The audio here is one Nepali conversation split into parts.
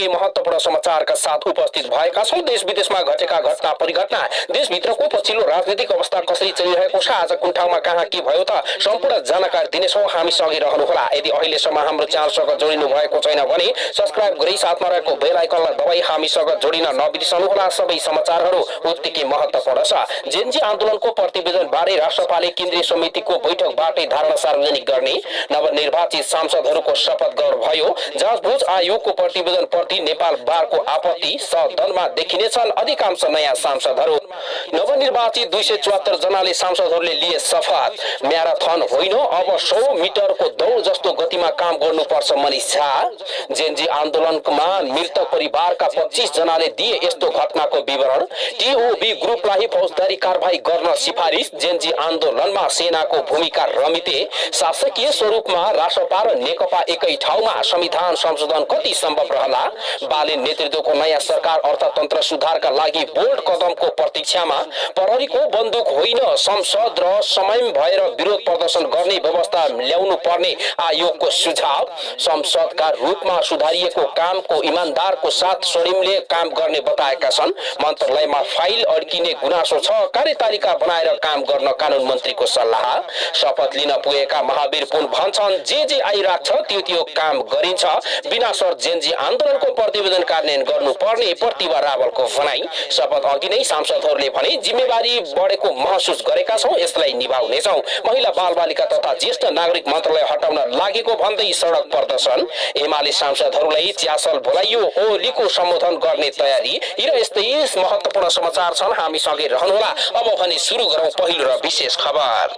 केही महत्त्वपूर्ण समाचारका साथ उपस्थित भएका छौं। देश विदेशमा घटेका घटना परिघटना, देशभित्रको पछिल्लो राजनीतिक अवस्था कसरी चलिरहेको छ, आज कुन ठाउँमा कहाँ के भयो त सम्पूर्ण जानकारी दिनेछौं। हामी सँगै रहनुहोला। यदि अहिलेसम्म हाम्रो च्यानलसँग जोडिनु भएको छैन भने सब्स्क्राइब गरी साथमा रहेको बेल आइकनलाई दबाई हामीसँग जोडिन नबिर्सनुहोला। सबै समाचारहरू उत्तिकै महत्त्वपूर्ण छ। जेनजी आन्दोलनको प्रतिवेदन बारे राष्ट्रपालले केन्द्रीय समितिको बैठकबाटै धारणा सार्वजनिक गर्ने, नवनिर्वाचित सांसदहरूको शपथ ग्रहण भयो। जाँचबुझ आयोगको प्रतिवेदन प्रति नेपाल बारको आपत्ति, सदनमा देखिनेछन् अधिकांश नयाँ सांसदहरू। नवनिर्वाचित 274 जनाले सांसदहरूले लिए शपथ। म्याराथन होइन, अब 100 मिटरको दौड जस्तो गतिमा काम गर्नुपर्छ मनिष झा। जेनजी आन्दोलनमा मृतक परिवारका 25 जनाले दिए यस्तो घटनाको विवरण। टिओबी ग्रुपलाई फौजदारी कारबाही गर्न सिफारिस। जेनजी आन्दोलनमा सेनाको भूमिका रमिते। शासकीय स्वरूपमा रासपा र नेकपा एकै ठाउँमा, संविधान संशोधन कति सम्भव रहला। बालेन नेतृत्वको नयाँ सरकार अर्थतन्त्र सुधारका लागि बोल्ड कदमको प्रतीक्षामा। प्रहरीको बन्दुक होइन, संसद र समय भएर विरोध प्रदर्शन गर्ने व्यवस्था ल्याउनु पर्ने आयोगको सुझाव। संसदका रूपमा सुधारिएको कामको इमानदारको साथ स्वर्णिमले काम गर्ने बताएका छन्। मन्त्रालयमा फाइल अड्किने गुनासो छ, कार्यतालिका बनाएर काम गर्न कानून मन्त्रीको सल्लाह। शपथ लिन पुगेका महावीर पुन भन्छन् जे आइराख्छ त्यो काम गरिन्छ। बिना शर्त जेनजी आन्दोलनको प्रतिवेदन कार्यान्वयन गर्नुपर्ने प्रतिभा रावलको भनाई। शपथ अघि नै सांसदहरूले भने जिम्मेवारी बढेको महसुस गरेका छौं, यसलाई निभाउनेछौं। महिला बालबालिका तथा ज्येष्ठ नागरिक मन्त्रालय हटाउन लागेको भन्दै सडक प्रदर्शन। एमाले सांसदहरूलाई च्यासल बोलाइयो, ओलीको सम्बोधन गर्ने तयारी। र यस्तै महत्त्वपूर्ण समाचार छन्, हामी सँगै रहनुहोला। अब भने सुरु गरौं पहिलो र विशेष खबर।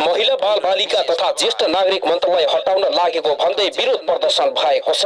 महिला बालबालिका तथा ज्येष्ठ नागरिक मन्त्रालय हटाउन लागेको भन्दै विरोध प्रदर्शन भएको छ।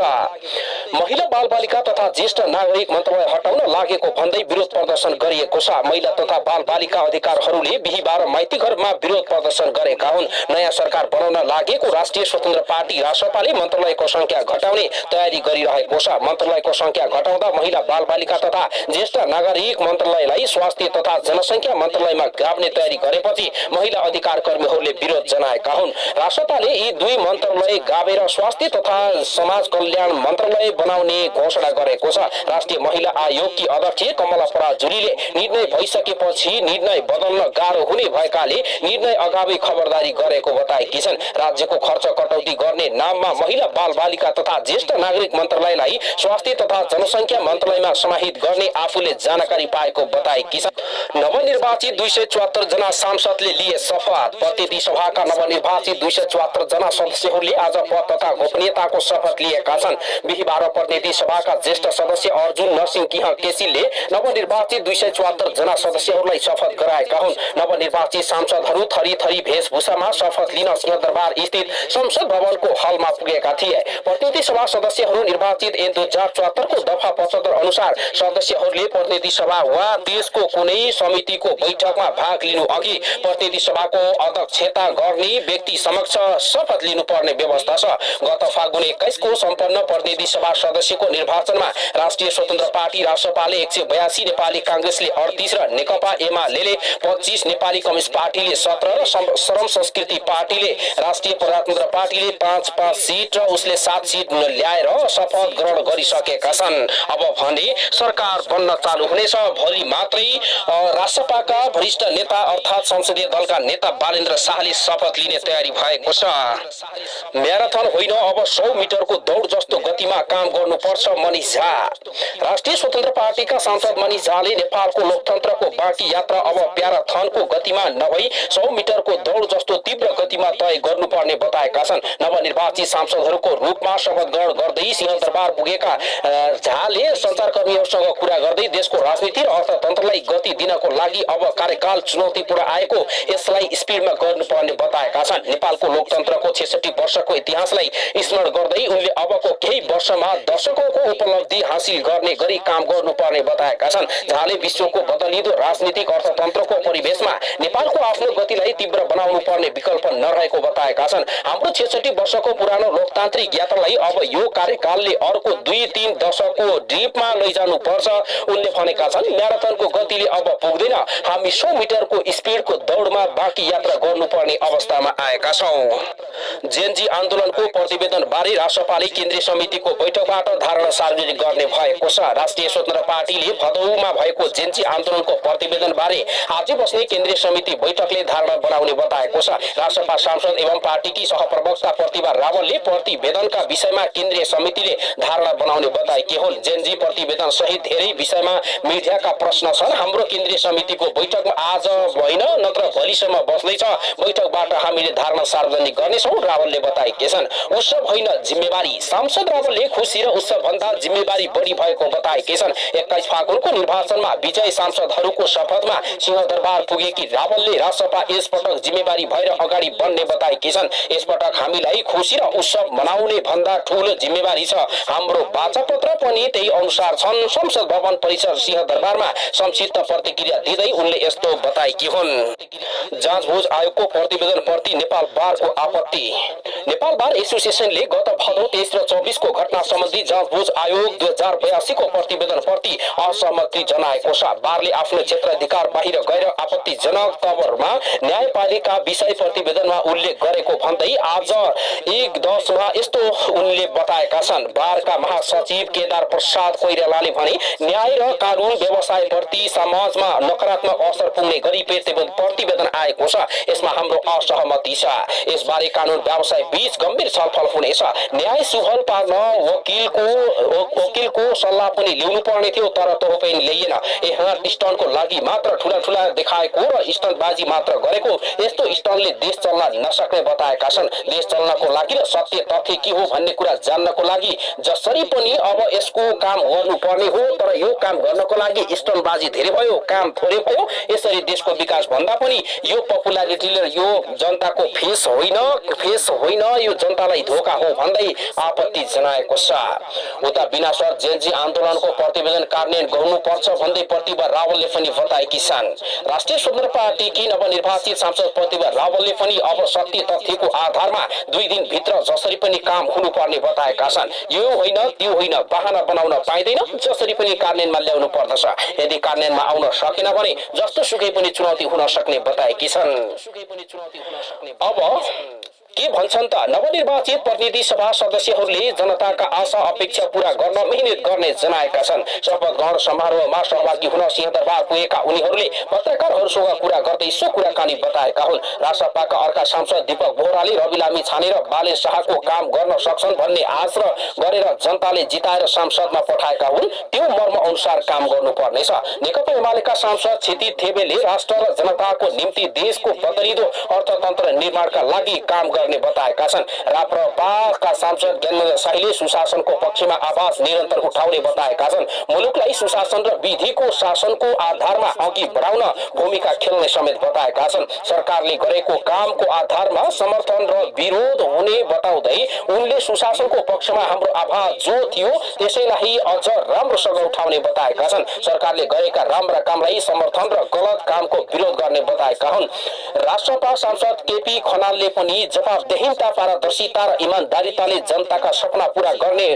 महिला बालबालिका तथा ज्येष्ठ नागरिक मन्त्रालय हटाउन लागेको भन्दै विरोध प्रदर्शन गरिएको छ। महिला तथा बालबालिका अधिकारहरूले बिहीबार माइतीघरमा विरोध प्रदर्शन गरेका हुन्। नयाँ सरकार बनाउन लागेको राष्ट्रिय स्वतन्त्र पार्टी रासपाले मन्त्रालयको संख्या घटाउने तयारी गरिरहेको छ। मन्त्रालयको संख्या घटाउँदा महिला बालबालिका तथा ज्येष्ठ नागरिक मन्त्रालयलाई स्वास्थ्य तथा जनसंख्या मन्त्रालयमा गाभ्ने तयारी गरेपछि महिला अधिकार कर्मीहरूले विरोध जनाएका हुन्। रासपाले यी दुई मन्त्रालय गाभेर स्वास्थ्य तथा समाज कल्याण मन्त्रालय बनाउने घोषणा गरेको छ। राष्ट्रिय महिला आयोगकी अध्यक्ष कमला पराजुलीले निर्णय भइसकेपछि निर्णय बदल्न गाह्रो हुने भएकाले निर्णय अगावै खबरदारी गरेको बताएकी छन्। राज्यको खर्च कटौती गर्ने नाममा महिला बालबालिका तथा ज्येष्ठ नागरिक मन्त्रालयलाई स्वास्थ्य तथा जनसंख्या मन्त्रालयमा समाहित गर्ने आफूले जानकारी पाएको बताएकी छन्। नवनिर्वाचित 274 जना सांसदले लिए शपथ। प्रतिनिधि सभाका नवनिर्वाचित 274 जना सदस्यहरूले आज पद तथा गोपनीयताको शपथ लिएका छन्। बिहीबार प्रतिनिधि सभाका ज्येष्ठ सदस्य अर्जुन नरसिंह किह केसीले नवनिर्वाचित 274 जना सदस्यहरूलाई शपथ गराएका हुन्। नवनिर्वाचित सांसदहरू थरी भेषभूषामा शपथ लिन सिंहदरबार स्थित संसद भवनको हलमा पुगेका थिए। प्रतिनिधि सभा सदस्यहरू निर्वाचित 2074 को दफा 75 अनुसार सदस्यहरूले प्रतिनिधि सभा वा देशको कुनै समितिको बैठकमा भाग लिनु अघि प्रतिनिधि सभाको अध्यक्षता गर्ने व्यक्ति समक्ष शपथ लिनुपर्ने व्यवस्था छ। गत फागुन 21 को सम्पन्न प्रतिनिधि सभा सदस्यको निर्वाचनमा राष्ट्रिय स्वतन्त्र पार्टी रासपाले 182, नेपाली कांग्रेसले 38 र नेकपा एमाले 25, नेपाली कम्युनिस्ट पार्टीले 17 र श्रम संस्कृति पार्टीले राष्ट्रिय प्रजातन्त्र पार्टीले 5 सीट र उसले 7 सीट ल्याएर शपथ ग्रहण गरिसकेका छन्। अब भने सरकार बन्न चालू हुनेछ। भोलि मात्रै रासपाका वरिष्ठ नेता अर्थात संसदीय दलका नेता बालेन्द्र शाहले शपथ लिने तयारी भएको छ। म्याराथन होइन, अब 100 मिटरको दौड जस्तो गतिमा काम गर्नुपर्छ मनिष झा। राष्ट्रिय स्वतन्त्र पार्टीका सांसद मनिष झाले नेपालको लोकतन्त्रको बाँकी यात्रा अब म्याराथनको गतिमा नभई 100 मिटरको दौड जस्तो तीव्र गतिमा तय गर्नुपर्ने बताएका छन्। नवनिर्वाचित सांसदहरूको रूपमा शपथ ग्रहण गर्दै सिंहदरबार पुगेका झाले सञ्चारकर्मीहरूसँग कुरा गर्दै देशको राजनीति र अर्थतन्त्रलाई गति दिनको लागि अब कार्यकाल चुनौतीपूर्ण आएको, यसलाई स्पिडमा गर्नुपर्ने बताएका छन्। नेपालको लोकतन्त्रको 66 वर्षको इतिहासलाई स्मरण गर्दै उनले अबको केही वर्षमा दशकौंको उपलब्धि हासिल गर्ने गरी काम गर्नुपर्ने बताएका छन्। झाले विश्वको बदलिँदो राजनीतिक अर्थतन्त्रको परिवेशमा नेपालको आफ्नो गतिलाई तीव्र बनाउनु पर्ने विकल्प नरहेको बताएका छन्। हाम्रो 66 वर्ष वर्षको पुरानो लोकतान्त्रिक यात्रालाई अब यो कार्यकालले अर्को 2-3 दशकको ड्रिपमा लैजानुपर्छ उनले भनेका छन्। म्याराथनको गतिले अब पुग्दैन, हामी 100 मिटरको स्पिडको दौडमा बाँकी यात्रा गर्नुपर्ने अवस्थामा आएका छौं। जेनजी आन्दोलनको प्रतिवेदन बारे राष्ट्रपाले केन्द्रीय समितिको बैठकबाट धारणा सार्वजनिक गर्ने भएको छ। राष्ट्रिय स्वतन्त्र पार्टीले भदौमा भएको जेनजी आन्दोलनको प्रतिवेदन बारे आज बस्ने केन्द्रीय समिति बैठकले धारणा बनाउने बताएको छ। राष्ट्रपा सांसद एवं पार्टीकी सहप्रवक्ता प्रतिभा रावलले प्रतिवेदनका विषयमा केन्द्रीय समितिले धारणा बनाउने बताएकी हुन्। जेनजी प्रतिवेदन सहित धेरै विषयमा मिडियाका प्रश्न छन्। हाम्रो केन्द्रीय समितिको बैठकमा आज होइन नत्र भोलिसम्म बस्दैछ। बैठकबाट हामीले धारणा सार्वजनिक गर्नेछौँ, रावलले बताएका छन्। उत्सव होइन जिम्मेवारी, सांसद रावलले खुसी र उत्सव भन्दा जिम्मेवारी बढी भएको बताएका छन्। 21 फागुनको निर्वाचनमा विजयी सांसदहरूको शपथमा सिंहदरबार पुगेकी रावलले राष्ट्रपा यसपटक जिम्मेवारी भएर अगाडि बढ्ने बताएकी छन्। यसपटक हामीलाई खुसी र उत्सव मनाउने भन्दा ठूलो जिम्मेवारी छ। हाम्रो वाचापत्र पनि त्यही अनुसार छन्। संसद भवन परिसर सिंहदरबारमा संक्षिप्त प्रतिक्रिया दिँदै उनले यस्तो बताएकी हुन्। जाँचबुझ आयोगको प्रतिवेदन प्रति नेपाल बारको आपत्ति। नेपाल बार एसोसिएसनले गत भदौ 23 र 24 को घटना सम्बन्धी जाँचबुझ आयोग 2082 को प्रतिवेदन प्रति असहमति जनाएको छ। बारले आफ्नो क्षेत्राधिकार बाहिर गएर आपत्तिजनक तवरमा न्यायपालिका विषय प्रतिवेदनमा उल्लेख गरेको भन्दै आज 1/10 मा यस्तो उनले बताएका छन्। बारका महासचिव केदार प्रसाद कोइरालाले भने न्याय र कानून व्यवसायप्रति समाजमा नकारात्मक असर पुग्ने गरी प्रतिवेदन आएको छ। यसमा हाम्रो असहमति छ। यसबारे कानून व्यवसाय बीच गम्भीर छलफल हुनेछ। न्याय सुफल पार्न वकिलको सल्लाह पनि लिनु पर्ने थियो, तर त्यो पनि लिएन। यहाँ स्टन्टको लागि मात्र ठूला देखाएको र स्टन्टबाजी मात्र गरेको, यस्तो स्टन्टले देश चल्न नसक्ने बताएका छन्। देश चल्नको लागि र सत्य तथ्य के हो भन्ने कुरा जान्नको लागि जसरी पनि अब यसको काम गर्नुपर्ने हो, तर यो काम गर्नको लागि स्टन्टबाजी धेरै भयो, काम थोरै भयो। यसरी देशको विकास भन्दा पनि यो पपुलारिटीले यो जनताको फेस होइन, यो जनतालाई धोका हो भन्दै आपत्ति जनाएको छ। उता बिनासर जेनजी आन्दोलनको प्रतिवेदन कार्यान्वयन गर्नुपर्छ भन्दै प्रतिभा रावलले पनि बताएकी छन्। राष्ट्रिय स्वतन्त्र पार्टीकी नवनिर्वाचित सांसद प्रतिभा रावलले पनि अब सत्य तथ्यको आधारमा 2 दिन भित्र जसरी पनि काम हुनुपर्ने बताएका छन्। यो होइन त्यो होइन, बहाना बनाउन पाइँदैन, जसरी पनि कार्यान्वयनमा ल्याउनु पर्दछ। यदि कार्यान्वयनमा आउन सकेन भने जस्तो सुकै पनि चुनौती हुन सक्ने बताएकी छन्। अब के भन्छन् त नवनिर्वाचित प्रतिनिधि सभा सदस्यहरूले जनताका आशा अपेक्षा पूरा गर्न मेहनत गर्ने जनाएका छन्। शपथ ग्रहण समारोहमा सहभागी हुन सिंहदरबार पुगेका उनीहरूले पत्रकारहरूसँग कुरा गर्दै सो कुराकानी बताएका हुन्। राष्ट्रपाका अर्का सांसद दीपक बोहराले रवि लामी छानेर बालेन शाहको काम गर्न सक्छन् भन्ने आश गरेर जनताले जिताएर संसदमा पठाएका हुन्। त्यो मर्म अनुसार काम गर्नुपर्नेछ। नेकपा एमालेका सांसद क्षिति थेबेले राष्ट्र र जनताको निम्ति देशको बदलिदो अर्थतन्त्र निर्माणका लागि काम गर्ने बताएका छन्। राप्रपाका सांसद ज्ञानेन्द्र शाहीले सुशासनको पक्षमा आवाज निरन्तर उठाउने बताएका छन्। मुलुकलाई सुशासन र विधिको शासनको आधारमा अघि बढाउन भूमिका खेल्ने समेत बताएका छन्। सरकारले गरेको कामको आधारमा समर्थन र विरोध हुने बताउँदै उनले सुशासनको पक्षमा हाम्रो आवाज जो थियो त्यसैलाई अझ राम्रोसँग उठाउने बताएका छन्। सरकारले गरेका राम्रा कामलाई समर्थन र गलत कामको विरोध गर्ने बताएका हुन्। राष्ट्रपा सांसद केपी खनालले पनि जवाबदेहिता, पारदर्शिता र इमानदारिताले जनताका सपना पूरा गर्ने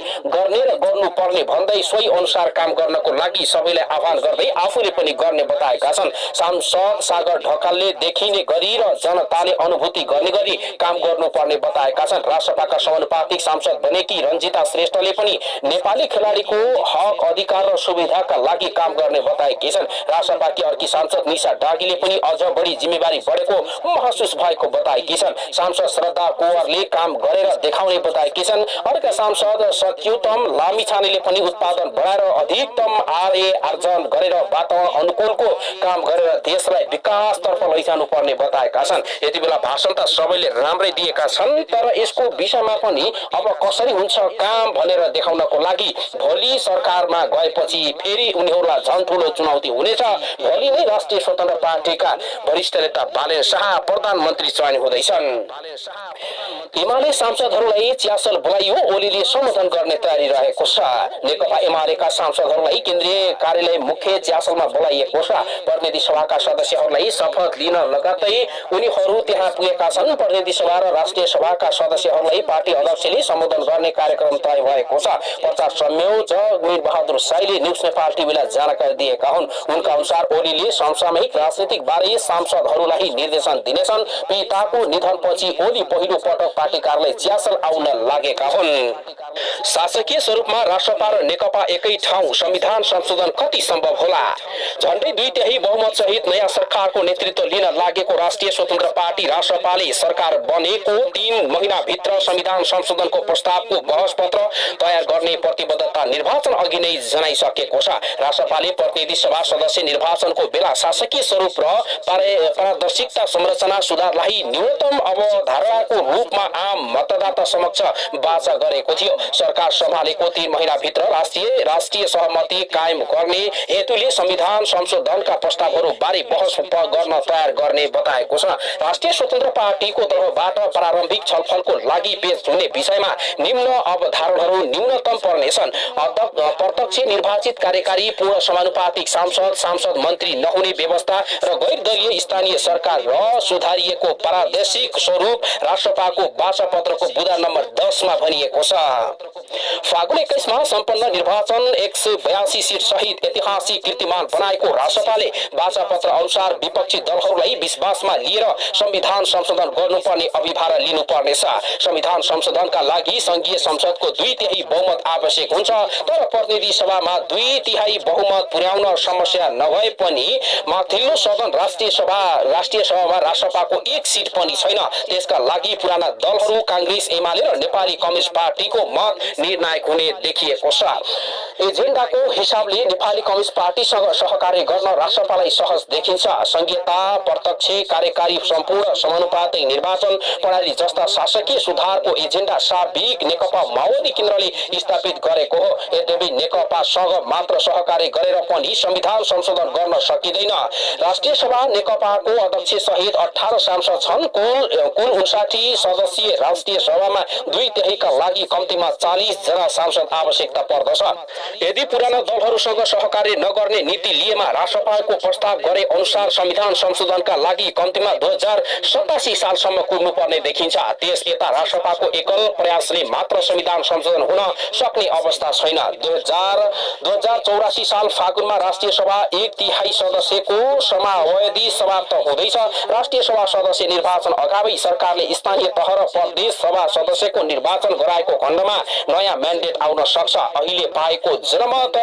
र गर्नुपर्ने भन्दै सोही अनुसार काम गर्नको लागि सबैलाई आह्वान गर्दै आफूले पनि गर्ने बताएका छन्। सांसद सागर ढकालले देखिने गरी र जनताले अनुभूति गर्ने गरी काम गर्नुपर्ने बताएका छन्। राष्ट्रपाका समानुपातिक सांसद बनेकी रञ्जिता श्रेष्ठले पनि नेपाली खेलाडीको हक, अधिकार र सुविधाका लागि काम गर्ने बताएकी छन्। राष्ट्रपाकी अर्की सांसद निशा डागीले पनि अझ बढी जिम्मेवारी बढेको महसुस भएको बताएकी छन्। सांसद श्रद्धा कुँवरले काम गरेर देखाउने बताएकी छन्। अर्का सांसद सत्युतम लामिछानेले पनि उत्पादन बढाएर अधिकतम आय आर्जन गरेर वातावरण अनुकूलको काम गरेर देशलाई विकासतर्फ लैजानु पर्ने बताएका छन्। यति बेला भाषण त सबैले राम्रै दिएका छन्, तर यसको विषयमा पनि अब कसरी हुन्छ काम भनेर देखाउनको लागि भोलि सरकारमा गएपछि फेरि उनीहरूलाई झन् ठूलो चुनौती हुनेछ। भोलि नै राष्ट्रिय स्वतन्त्र पार्टीका वरिष्ठ नेता बालेन शाह प्रधानमन्त्री चयन हुँदैछन्। एमाले सांसदहरूलाई च्यासल बोलाइयो, ओलीले सम्बोधन गर्ने तयारी रहेको छ। नेकपा एमालेका सांसदहरूलाई केन्द्रीय कार्यालय मुख्य च्यासलमा बोलाइएको छ। प्रतिनिधि सभाका सदस्यहरूलाई शपथ लिन लगातै उनीहरू त्यहाँ पुगेका छन्। प्रतिनिधि सभा र राष्ट्रिय सभाका सदस्यहरूलाई पार्टी अध्यक्षले सम्बोधन गर्ने कार्यक्रम तय भएको छ। प्रचार संयोजक मीर बहादुर साईले न्युज नेपाल टिभीलाई जानकारी दिएका हुन्। उनका अनुसार ओलीले समसामयिक राजनीतिक बारे सांसदहरूलाई निर्देशन दिनेछन्। पिताको निधनपछि ओली पहिलो पटक पार्टी कार्यालय च्यासल आउन लागेका हुन्। शासकीय स्वरूपमा राष्ट्रपा र नेकपा एकै ठाउँ संविधान संशोधन कति सम्भव होला? झण्डै 2/3 बहुमत सहित नयाँ सरकारको नेतृत्व लिन लागेको राष्ट्रिय स्वतन्त्र पार्टी राष्ट्रपाले सरकार बनेको 3 महिनाभित्र संविधान संशोधनको प्रस्तावको बहस पत्र तयार गर्ने प्रतिबद्धता निर्वाचन अघि नै जनाइसकेको छ। राष्ट्रपाले प्रतिनिधि सभा सदस्य निर्वाचनको बेला शासकीय स्वरूप र पारदर्शिता संरचना सुधारलाई न्यूनतम अवधारणाको रूपमा आम मतदाता समक्ष वाचा गरेको थियो। सरकार सम्हालेको 3 महिनाभित्र राष्ट्रिय सहमति कायम गर्ने हेतुले संविधान संशोधनका प्रस्तावहरू बारे बहस गर्न तयार गर्ने बताएको छ। राष्ट्रिय स्वतन्त्र पार्टीको तर्फबाट प्रारम्भिक छलफलको लागि पेश हुने विषयमा निम्न अवधारणाहरू न्यूनतम पर्नेछन्। प्रत्यक्ष निर्वाचित कार्यकारी पूर्ण समानुपातिक सांसद मन्त्री नहुने व्यवस्था र गैर दलीय स्थानीय सरकार र सुधारिएको प्रादेशिक स्वरूप राष्ट्रपाको वाचा पत्रको बुँदा नम्बर 10 मा भनिएको छ। फागुन 21 मा सम्पन्न निर्वाचन 182 सीट सहित ऐतिहासिक कीर्तिमान बनाएको राष्ट्रपाले वाचा पत्र अनुसार विपक्षी दलहरूलाई विश्वासमा लिएर संविधान संशोधन गर्नुपर्ने अभिभार लिनुपर्नेछ। संविधान संशोधनका लागि संघीय संसदको 2/3 बहुमत आवश्यक हुन्छ। तर प्रतिनिधि सभामा 2/3 बहुमत पुर्याउन समस्या नभए पनि माथिल्लो सदन राष्ट्रिय सभामा राष्ट्रपाको 1 सिट पनि छैन। त्यसका लागि पुराना दलहरू कांग्रेस, एमाले र नेपाली कम्युनिस्ट पार्टीको मत निर्णायक हुने देखिएको छ। एजेन्डाको हिसाबले नेपाली कम्युनिस्ट पार्टीसँग सहकार्य गर्न राष्ट्रपालाई सहज देखिन्छ। संघीयता, प्रत्यक्ष कार्यकारी सम्पूर्ण समानुपातिक निर्वाचन प्रणाली जस्ता शासकीय सुधारको एजेन्डा सार्वधिक नेकपा माओवादी केन्द्रले स्थापित गरेको हो। यद्यपि नेकपासँग मात्र सहकार्य गरेर पनि संविधान संशोधन गर्न सकिँदैन। राष्ट्रिय सभा नेकपाको अध्यक्ष सहित 18 सांसद छन्। कुल 59 सदस्यीय राष्ट्रिय सभामा 2/3 का लागि कम्तीमा 40 जना सांसद आवश्यकता पर्दछ। यदि पुराना दलहरूसँग सहकार्य नगर्ने नीति लिएमा राष्ट्रपालको प्रस्ताव गरे अनुसार संविधान संशोधनका लागि कम्तीमा 2087 सालसम्म कुर्नुपर्ने देखिन्छ। त्यस यता राष्ट्रपालको एकल प्रयासले मात्र संविधान संशोधन हुन सक्ने अवस्था छैन। 2084 साल फागुनमा राष्ट्रिय सभा 1/3 सदस्यको समयावधि समाप्त हुँदैछ। राष्ट्रिय सभा सदस्य निर्वाचन अगावै सरकारले स्थानीय तह र प्रदेश सभा सदस्यको निर्वाचन गराएको खण्डमा नयाँ म्यान्डेट आउन सक्छ। अहिले पाएको जनमत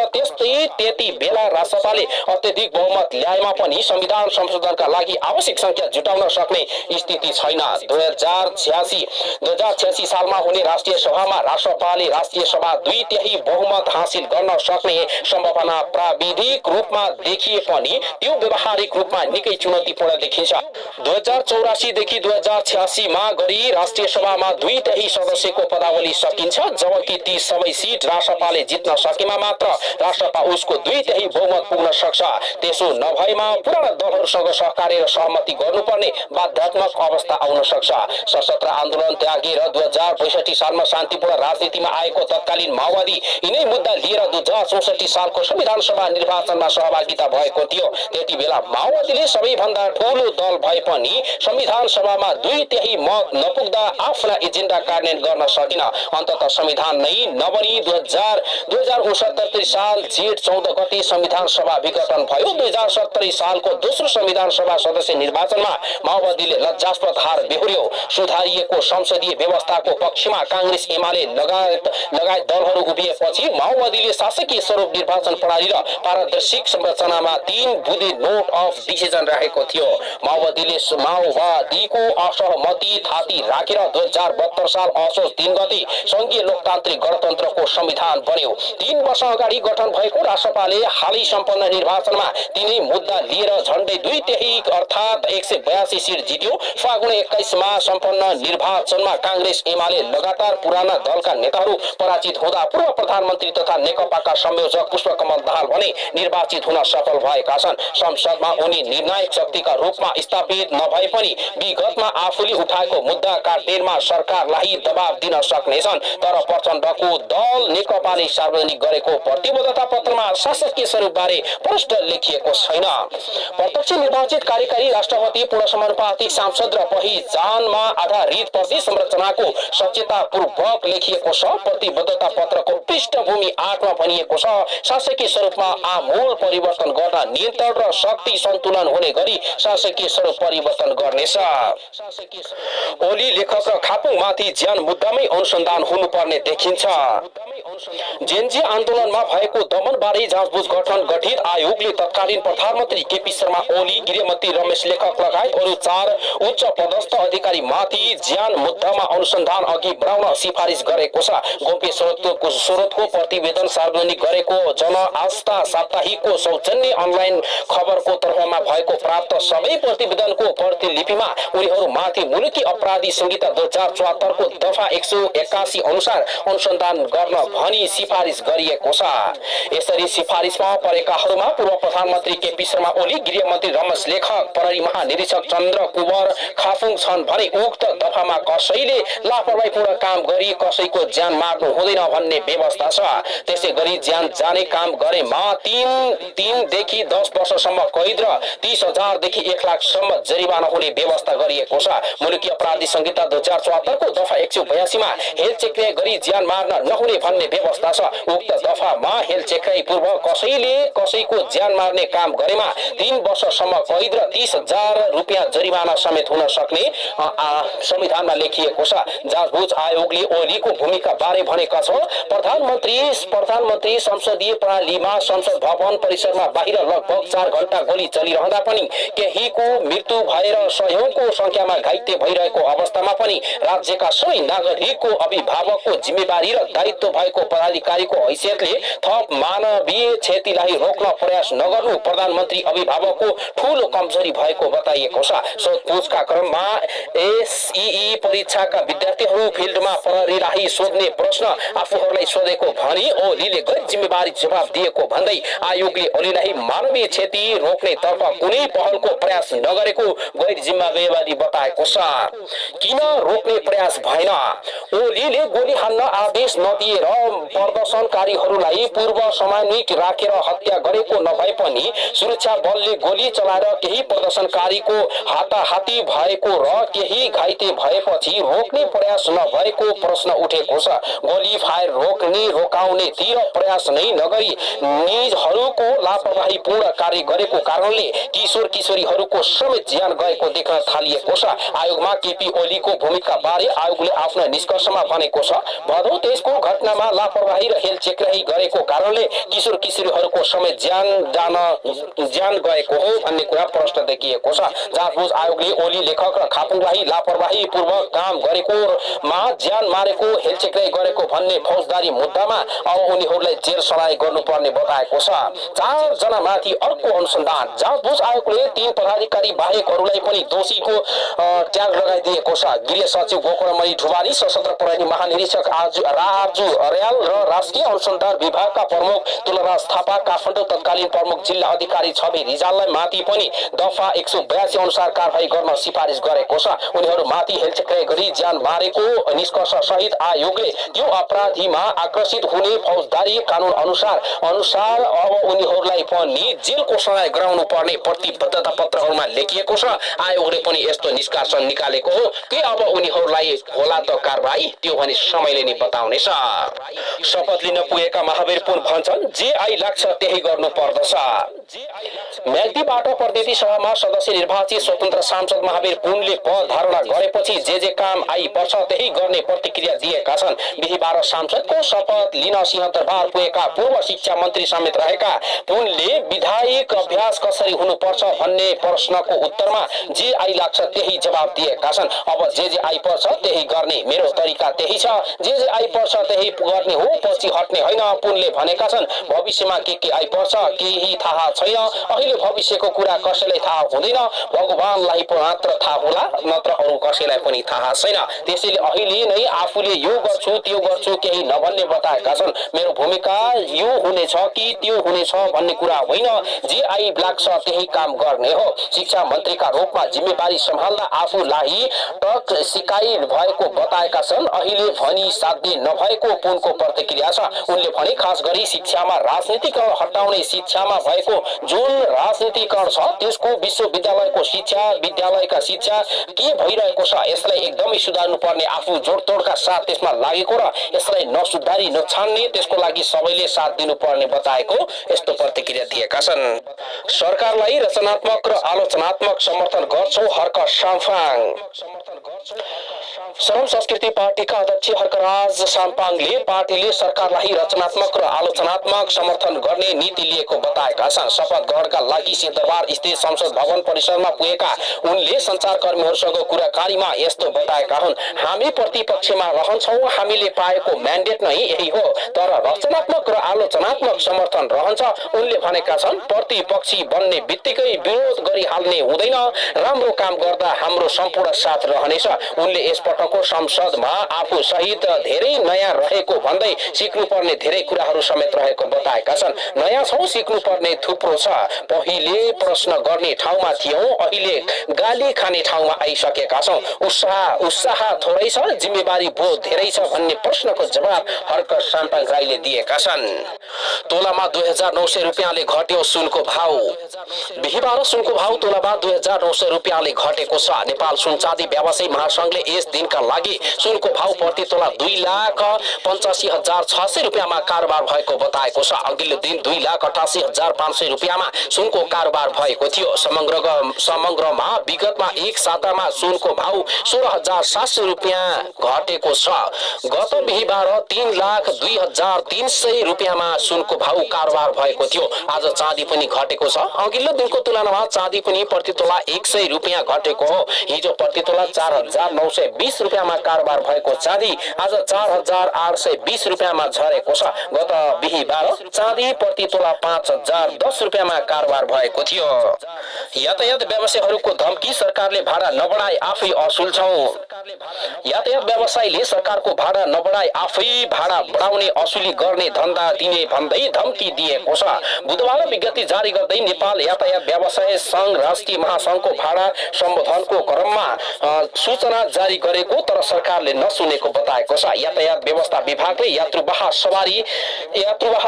त्यति बेला राष्ट्रपालले अत्यधिक बहुमत ल्याएमा पनि संविधान संशोधनका लागि आवश्यक संख्या जुटाउन सक्ने स्थिति छैन। 2086 सालमा हुने राष्ट्रिय सभामा राष्ट्रपालले राष्ट्रिय सभा 2/3 बहुमत हासिल गर्न सक्ने सम्भावना प्राविधिक रूपमा देखिए पनि त्यो व्यवहारिक रूपमा निकै चुनौतीपूर्ण देखिन्छ। 2084 देखि 2086 मा गरी राष्ट्रिय सभामा 2/3 सदस्यको पदावली सकिन्छ। जबकि ती सबै सिट राष्ट्रपालले जित्न सकेमा मात्र राष्ट्रपा उसको 2/3 बहुमत पुग्न सक्छ। त्यसो नभएमा पुराना दलहरूसँग सहकार्य र सहमति गर्नुपर्ने बाध्यात्मक अवस्था आउन सक्छ। सशस्त्र आन्दोलन त्यागेर 2062 सालमा शान्तिपूर्ण राजनीतिमा आएको तत्कालीन माओवादी यिनै मुद्दा लिएर 2064 सालको संविधान सभा निर्वाचनमा सहभागिता भएको थियो। त्यति बेला माओवादीले सबैभन्दा ठूलो दल भए पनि संविधान सभामा 2/3 मत नपुग्दा आफ्ना एजेन्डा कार्यान्वयन गर्न सकिन। अन्ततः संविधान नै नबनी 2069 साल जेठ 14 गते संविधान सभा विघटन भयो। 2070 सालको दोस्रो संविधान सभा सदस्य निर्वाचनमा माओवादीले लज्जास्पद हार बेहोर्यो। सुधारिएको संसदीय व्यवस्थाको पक्षमा कांग्रेस, एमाले लगायत दलहरू उभिएपछि माओवादीले शासकीय स्वरूप निर्वाचन प्रणाली र पारदर्शिक संरचनामा 3 बुँदे नोट अफ डिसिजन राखेको थियो। माओवादीको असहमति थाती राखेर 2072 साल असोज 3 गते संघीय लोकतान्त्रिक गणतन्त्रको संविधान बन्यो। 3 3 वर्ष अगाडि गठन भएको राष्ट्रपाले हालै सम्पन्न निर्वाचनमा तिनै मुद्दा लिएर झण्डै 2/3 अर्थात् 182 सीट जित्यो। फागुन 21 मा सम्पन्न निर्वाचनमा कांग्रेस एमाले लगातार पुराना दलका नेताहरू पराजित हुँदा पूर्व प्रधानमन्त्री तथा नेकपाका संयोजक पुष्पकमल दाहाल भने निर्वाचित हुन सफल भएका छन्। संसदमा उनी निर्णायक शक्तिका रूपमा स्थापित नभए पनि विगतमा आफूले उठाएको मुद्दाका टेरमा सरकारलाई दबाव दिन सक्नेछन्। तर प्रचण्डको दल नेकपाले सार्वजनिक गरेको प्रतिबद्धता पत्रमा शासकीय स्वरूपबारे प्रष्ट लेखिएको छैन। प्रत्यक्ष निर्वाचित कार्यकारी राष्ट्रपति पूर्ण समानुपातिक सांसद र पहिचानमा आधारित प्रदेश संरचनाको सचेततापूर्वक लेखिएको छ। प्रतिबद्धता पत्रको पृष्ठभूमि 8 मा भनिएको छ, शासकीय स्वरूपमा आमूल परिवर्तन गर्न नियन्त्रण र शक्ति सन्तुलन हुने गरी शासकीय स्वरूप परिवर्तन गर्नेछ। ओली लेखक र खापुङमाथि ज्यान मुद्दामै अनुसन्धान हुनुपर्ने देखिन्छ। जेनजी आन्दोलनमा भएको दमनबारे जाँचबुझ गठित आयोगले तत्कालीन प्रधानमन्त्री केपी शर्मा ओली, गृहमन्त्री रमेश लेखक लगायत अरू 4 उच्च पदस्थ अधिकारी माथि ज्यान मुद्दामा अनुसन्धान अघि बढाउन सिफारिस गरेको छ। गोप्य स्रोतको प्रतिवेदन सार्वजनिक गरेको जन आस्था साप्ताहिकको सौजन्य अनलाइन खबरको तर्फमा भएको प्राप्त सबै प्रतिवेदनको प्रतिलिपिमा उनीहरूमाथि मुलुकी अपराधी संहिता 2074 को दफा 181 अनुसार अनुसन्धान गर्न भनी सिफारिस गरिएको छ। यसरी सिफारिसमा परेकाहरूमा पूर्व प्रधानमन्त्री केपी शर्मा ओली, गृहमन्त्री रमेश लेखक, प्रहरी महानिरीक्षक चन्द्र कुवर खाफुङ छन् भने उक्त दफामा कसैले लापरवाहीपूर्ण काम गरी कसैको ज्यान मार्नु हुँदैन भन्ने व्यवस्था छ। त्यसै गरी ज्यान जाने काम गरेमा 3 देखि 10 वर्षसम्म कैद र 30,000 देखि 1 लाखसम्म जरिवाना हुने व्यवस्था गरिएको छ। मुलुकी अपराधी संहिता 2074 को दफा 182 मा हेलचेक्राइ गरी ज्यान मार्न नहुने भन्ने व्यवस्था छ। उक्त दफामा हेलचेक्राइ पूर्व कसैले कसैको ज्यान मार्ने काम गरेमा 3 वर्षसम्म कैद र 30,000 रुपियाँ जरिवाना समेत हुन सक्ने संविधानमा लेखिएको छ। जाँचबुझ आयोगले ओलीको भूमिका बारे भनेका छ, प्रधानमन्त्री संसदीय प्रणालीमा संसद भवन परिसरमा बाहिर लगभग 4 घण्टा गोली चलिरहँदा पनि, केहीको मृत्यु भएर सयौंको संख्यामा घाइते भइरहेको अवस्थामा पनि राज्यका सबै नागरिकको अभिभावकको जिम्मेवारी र दायित्व भएको पदाधिकारीको हैसियतले थप मानवीय क्षतिलाई रोक्न प्रयास नगर्नु प्रधानमन्त्री अभिभावकको ठूलो कमजोरी भएको बताइएको छ। सोधपुछका क्रममा एसईई परीक्षाका विद्यार्थीहरू फिल्डमा प्रहरीलाई सोध्ने प्रश्न आफूहरूलाई सोधेको भनी ओलीले गैर जिम्मेवारी जवाब दिएको भन्दै आयोगले ओलीलाई मानवीय क्षति रोक्ने तर्फ कुनै पहलको प्रयास नगरेको गैर जिम्मेवारी बताएको छ। किन रोक्ने प्रयास भएन? ओलीले गोली हान्न आदेश नदिएर प्रदर्शनकारीहरूलाई पूर्व समन्वयिक राखेर हत्या गरेको नभए पनि सुरक्षा बलले गोली चलाएर केही प्रदर्शनकारीको हाताहाती भएको र केही घाइते भएपछि रोक्ने प्रयास नभएको प्रश्न उठेको छ। गोली फायर रोकाउने तिर प्रयास नै नगरी निजहरूको लापरवाहीपूर्ण कार्य गरेको कारणले किशोर किशोरीहरूको समेत ज्यान गएको देख्न थालिएको छ। आयोगमा केपी ओलीको भूमिका बारे आयोगले आफ्नो निष्कर्षमा भनेको छ, भदौ 23 को घटनामा लापरवाही र हेलचेक्राइ गरेको कारणले किशोर किशोरीहरूको समेत ज्यान गएको हो भन्ने कुरा प्रष्ट देखिएको छ। जाँचबुझ आयोगले ओली लेखक र खापुङलाई लापरवाही पूर्वक काम गरेकोमा ज्यान मारेको, हेलचेक्राइ गरेको भन्ने फौजदारी मुद्दामा अब उनीहरूलाई जेल सजाय गर्नुपर्ने बताएको छ। 4 जनामाथि अर्को अनुसन्धान। जाँचबुझ आयोगले 3 पदाधिकारी बाहेक अरूलाई पनि दोषीको ट्याग लगाइदिएको छ। गृह सचिव गोकर्णमणि ढुवानी, सशस्त्र प्रहरी महानिरीक्षक राजु अर्याल र राष्ट्रिय अनुसन्धान विभागका प्रमुख तुलराज थापा, काठमाडौँ तत्कालीन प्रमुख जिल्ला अधिकारी छवि रिजाललाई माथि पनि दफा 182 अनुसार कारबाही गर्न सिफारिस गरेको छ। उनीहरू माथि हेलचेक्राइ गरी ज्यान मारेको निष्कर्ष सहित आयोगले त्यो अपराधीमा आकर्षित हुने फौजदारी कानून अनुसार अब उनीहरूलाई पनि जेलको सजाय गराउनु पर्ने प्रतिबद्धता पत्रहरूमा लेखिएको छ। आयोगले पनि यस्तो निष्कर्ष निकालेको हो कि अब उनीहरूलाई होला त कारबाही, त्यो भने समयले नै बताउनेछ। शपथ लिन पुगेका महावीर पुन भन्छन्, जे आई लाग्छ त्यही गर्नु पर्दछ। म्याग्दीबाट प्रतिनिधि सभामा सदस्य निर्वाचित स्वतन्त्र सांसद महावीर पुनले पद धारणा गरेपछि जे काम आइपर्छ त्यही गर्ने प्रतिक्रिया दिएका छन्। बिहीबार सांसदको शपथ लिन सिंहदरबार पुगेका पूर्व शिक्षा मन्त्री समेत रहेका पुनले विधायक अभ्यास कसरी हुनुपर्छ भन्ने प्रश्नको उत्तरमा जे आई लाग्छ त्यही जवाब दिएका छन्। अब जे आइपर्छ त्यही गर्ने मेरो तरिका त्यही छ, जे आइपर्छ त्यही गर्ने हट्ने हो, पछि हट्ने होइन। पुनले भनेका छन्, भविष्यमा के आइपर्छ केही थाहा छैन। अहिले भविष्यको कुरा कसैलाई थाहा हुँदैन, भगवानलाई मात्र थाहा होला, नत्र अरू कसैलाई पनि थाहा छैन। त्यसैले अहिले नै आफूले यो गर्छु त्यो गर्छु केही नभन्ने बताएका छन्। मेरो भूमिका यो हुनेछ कि त्यो हुनेछ भन्ने कुरा होइन, जे आई लाग्छ त्यही काम गर्ने हो। शिक्षा मन्त्रीका रूपमा जिम्मेवारी सम्हाल्दा आफूलाई टक सिकाइ भएको बताएका छन्। अहिले भनी साध्य नभएको पुनको प्रतिक्रिया छ। उनले भने, खास गरी शिक्षामा राजनीतिकरण हटाउने, शिक्षामा भएको जुन राजनीतिकरण छ त्यसको विश्वविद्यालयको शिक्षा, विद्यालयका शिक्षा के भइरहेको छ यसलाई एकदमै सुधार्नु पर्ने। आफू जोडतोडका साथ त्यसमा लागेको र यसलाई नसुधारी नछान्ने, त्यसको लागि सबैले साथ दिनुपर्ने बताएको यस्तो प्रतिक्रिया दिएका छन्। सरकारलाई रचनात्मक र आलोचनात्मक समर्थन गर्छौ, हर्क साम्पाङ। श्रम संस्कृति पार्टीका अध्यक्ष हर्कराज साम्पाङले पार्टीले सरकारलाई रचनात्मक र आलोचनात्मक समर्थन गर्ने नीति लिएको बताएका छन्। शपथ ग्रहणका लागि सिंहदरबार स्थित संसद भवन परिसरमा पुगेका उनले सञ्चारकर्मीहरूसँग कुराकानीमा यस्तो बताएका हुन्। हामी प्रतिपक्षमा रहन्छौँ, हामीले पाएको म्यान्डेट नै यही हो, तर रचनात्मक र आलोचनात्मक समर्थन रहन्छ। उनले भनेका छन्, प्रतिपक्षी बन्ने बित्तिकै विरोध गरिहाल्ने हुँदैन, राम्रो काम गर्दा हाम्रो सम्पूर्ण साथ रहनेछ। उनले यसपटकको संसदमा आफू सहित धेरै नयाँ रहेको भन्दै सिक्नुपर्ने धेरै कुराहरू समेत रहेको बताएका छन्। नयाँ छौँ, सिक्नुपर्ने थुप्रो छ। पहिले प्रश्न गर्ने ठाउँमा थियौँ, अहिले गाली खाने ठाउँमा आइसकेका छौँ। उत्साह थोरै छ, जिम्मेवारी बोध धेरै छ भन्ने प्रश्नको जवाब हर्क साम्पाङ राईले दिएका छन्। तोलामा 2900 रुपियाँले घट्यो सुनको भाव। बिहिबार सुनको भाव तोलामा 2900 रुपियाँले घटेको छ। नेपाल सुन चाँदी व्यवसायी महासंघले यस दिनका लागि सुनको भाव प्रति तोला 2,85,600 रुपियाँमा कारोबार भएको बताएको छ। अघिल्लो दिन 2,88,500 रुपियाँमा सुनको कारोबार भएको थियो। समग्रमा विगतमा एक सातामा सुनको भाव 16,700 रुपियाँ घटेको छ। गत बिहिबार 3,02,300 रुपियाँमा सुनको भाव कारोबार भएको थियो। आज चाँदी पनि घटेको छ। अघिल्लो दिनको तुलनामा चाँदी पनि प्रति तोला 100 रुपियाँ घटेको हो। हिजो प्रति तोला 4,920 रुपियाँमा कारोबार भएको चाँदी आज 4,820 रुपियाँमा झरेको छ। गत बिहिबार चाँदी प्रति तोला 5,010 रुपियाँमा कारोबार भएको थियो। यातायात व्यवसायीहरूको धम्की, सरकारले भाडा नबढाई आफै असुल्छौं। यातायात व्यवसायीले सरकारको भाडा नबढाई आफै भाडा बढाउने असुली गर्ने धन्दा दिने भन्दै धम्की दिएको छ। बुधबार विज्ञप्ति जारी गर्दै नेपाल यातायात व्यवसाय संघ राष्ट्रिय महासंघको भाडा सम्बोधनको क्रममा सूचना जारी गरेको, तर सरकारले नसुनेको बताएको छ। यातायात व्यवस्था विभागले यात्रुवाहक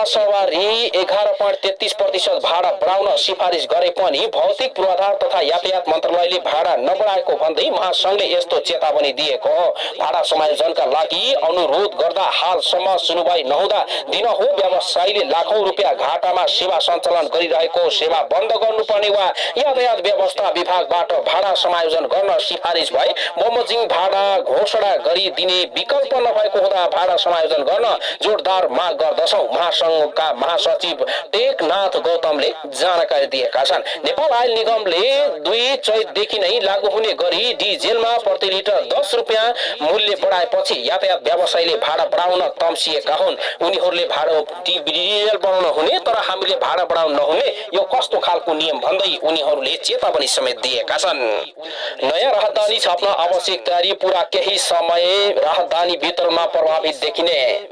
सवारी 11.33% भाडा बढाउन सिफारिस गरे पनि भौतिक पूर्वाधार तथा यातायात मन्त्रालयले भाडा नबढाएको भन्दै महासंघले यस्तो चेतावनी दिएको हो। भाडा समायोजनका लागि अनुरोध गर्दा हालसम्म सुनवाई नहुँदा दिनहुँ व्यवसायीले लाखौं रुपियाँ घाटामा सेवा सञ्चालन गरिरहेको, सेवा बन्द गर्नुपर्ने वा यातायात व्यवस्था विभागबाट भाडा समायोजन गर्न सिफारिस भए बमोजिम भाडा घोषणा गरिदिने विकल्प नभएको हुँदा भाडा समायोजन गर्न जोरदार माग गर्दछौं, महासंघका महासचिव टेकनाथ गौतमले जानकारी दिएका छन्। नेपाल आयल निगमले 2 चैतदेखि नै लागू हुने गरी डिजेलमा प्रति लिटर 10 रुपियाँ मूल्य बढाएपछि यातायात व्यवसायीले भाडा बढाउन तम्सिएका हुन्। उनीहरूले भाडा डिजेल बढाउन हुने तर हामीले भाडा बढाउन नहुने, यो कस्तो खालको नियम भन्दै उनीहरूले चेतावनी समेत दिएका छन्। नयाँ राहदानी छाप्न आवश्यक तयारी, पूरा केही समय राहदानी वितरणमा प्रभावित देखिने।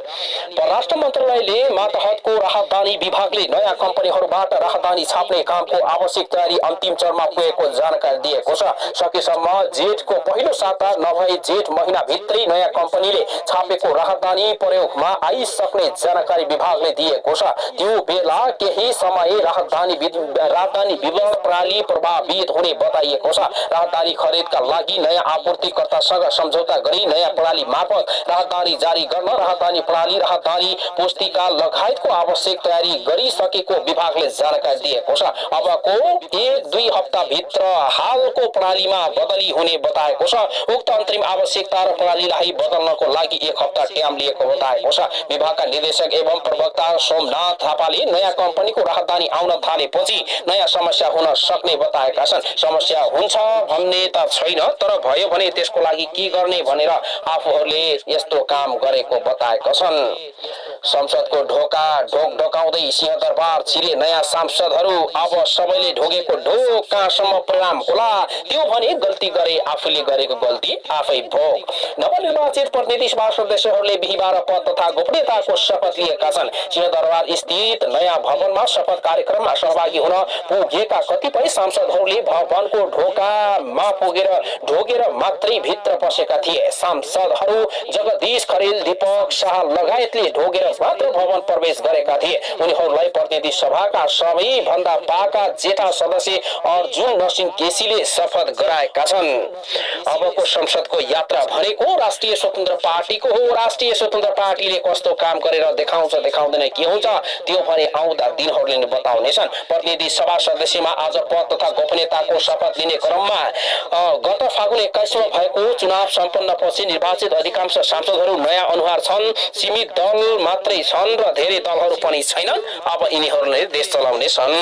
परराष्ट्र मन्त्रालयले मातहतको राहदानी विभागले नयाँ कम्पनीहरूबाट राहदानी छाप्ने कामको आवश्यक तयारी अन्तिम चरणमा पुगेको जानकारी दिएको छ। सकेसम्म जेठको पहिलो साता नभए जेठ महिना भित्रै नयाँ कम्पनीले छापेको राहदानी प्रयोगमा आइसक्ने जानकारी विभागले दिएको छ। त्यो बेला केही समय राहदानी विवरण प्रणाली प्रभावित हुने बताइएको छ। राहदानी खरिदका लागि नयाँ आपूर्तिकर्तासँग सम्झौता गरी नयाँ प्रणाली मार्फत राहदानी जारी गर्न राहदानी प्रणाली, राहदानी पुस्तिका लगायतको आवश्यक तयारी गरिसकेको विभागले जानकारी दिएको छ। अबको 1-2 हप्ता भित्र हालको प्रणालीमा बदली हुने बताएको छ। उक्त अन्तरिम आवश्यकता र प्रणालीलाई बदल्नको लागि 1 हप्ता टाइम लिएको बताएको छ। विभागका निर्देशक एवं प्रवक्ता सोमनाथ थापाले नयाँ कम्पनीको राहदानी आउन थालेपछि नयाँ समस्या हुन सक्ने बताएका छन्। समस्या हुन्छ भन्ने त छैन, तर भयो भने त्यसको लागि के गर्ने भनेर आफूहरूले यस्तो काम गरेको बताएका छन्। संसदको ढोका ढोकाउँदै सिंहदरबार छिरे नयाँ सांसदहरू। अब सबैले ढोगेको ढोक कहाँसम्म परिणाम होला? त्यो भने गल्ती गरे आफूले गरेको गल्ती आफै भोग। नवनिर्वाचित प्रतिनिधि सभा सदस्यहरूले बिहिबार पद तथा गोपनीयताको शपथ लिएका छन्। सिंहदरबार स्थित नयाँ भवनमा शपथ कार्यक्रममा सहभागी हुन पुगेका कतिपय सांसदहरूले भवनको ढोकामा पुगेर ढोगेर मात्रै भित्र पसेका थिए। सांसदहरू जगदीश खरेल, दीपक शाह लगायतले ढोगेर मात्र भवन प्रवेश गरेका थिए। उनीहरूलाई प्रतिनिधि सभाका सबैभन्दा पाका जेठा सदस्य अर्जुन नरसिंह केसीले शपथ गराएका छन्। अबको संसदको यात्रा भनेको राष्ट्रिय स्वतन्त्र पार्टीको हो। राष्ट्रिय स्वतन्त्र पार्टीले कस्तो काम गरेर देखाउँछ देखाउँदैन के हुन्छ त्यो भने आउँदा दिनहरूले नै बताउनेछन्। प्रतिनिधि सभा सदस्यमा आज पद तथा गोपनीयताको शपथ लिने क्रममा गत फागुन 21 भएको चुनाव सम्पन्नपछि निर्वाचित अधिकांश सांसदहरू नयाँ अनुहार छन्। सीमित दल मात्रै छन् र धेरै दलहरू पनि छैनन्। अब यिनीहरूले देश चलाउने छन्।